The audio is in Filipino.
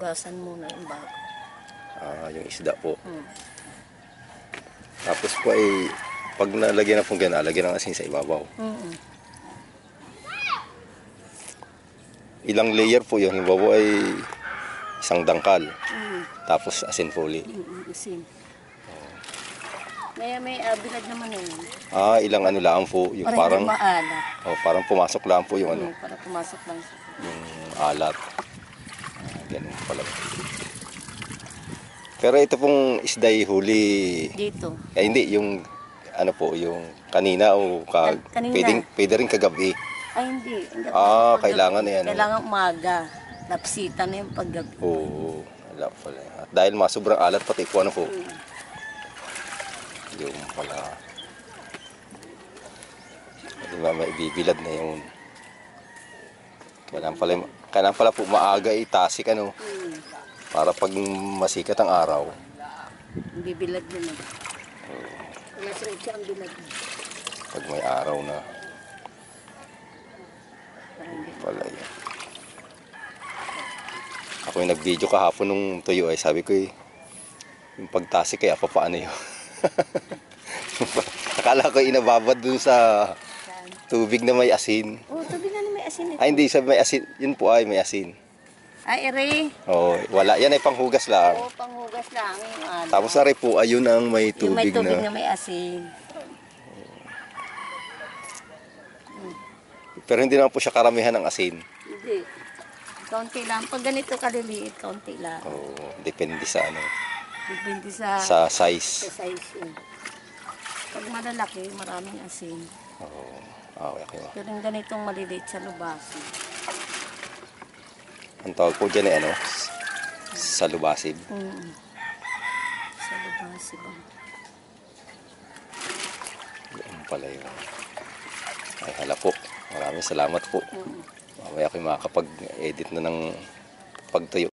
Hugasan muna yung bago. Yung isda po. Hmm. Tapos po ay pag nalagyan na po ganyan, lagyan ng asin sa ibabaw. Ilang layer po yun? Halimbawa ay isang dangkal. Tapos asin foli. Asin. May bilad naman yun. Ilang ano lang po. Yung parang parang, maalat. parang pumasok lang po yung ano. Para pumasok lang. Yung alat. Ganun pala. Pero ito pong isday huli. Dito. Hindi, yung ano po, yung kanina o Kanina. pwede rin kagabi. Ay, hindi. Kailangan na yan. Kailangan umaga. Napsita na yung paggabi. Oo, wala pala. At dahil sobrang alat pati po ano po. Yung pala. Hindi may ibibilad na yun. Kailangan pala po maaga itasik ano. Para pag masikat ang araw. Bibilad na. Masarap siya ang bilad. Pag may araw na. Wala yan. Ako yung nag-video kahapon nung tuyo ay sabi ko yung pagtasik kaya paano yun. Akala ko inababad dun sa tubig na may asin. Tubig na may asin ito. Hindi sa may asin. Yun po ay may asin. Ere. Wala. Yan ay panghugas lang. Panghugas lang. Tapos na rin po, ayun ang may tubig, may tubig na may asin. Pero hindi naman po siya karamihan ng asin. Hindi. Kaunti lang. Pag ganito kaliliit, kaunti lang. Depende sa ano. Depende sa size. Sa size yun. Pag malalaki, maraming asin. Okay. Pero yung ganitong maliliit sa lubasi. Ang tawag po dyan ay ano? Sa lubasib. Sa lubasi ba? Yan pala yun. Ay hala po. Maraming salamat po. Mamaya ako makakapag-edit na ng pagtuyo.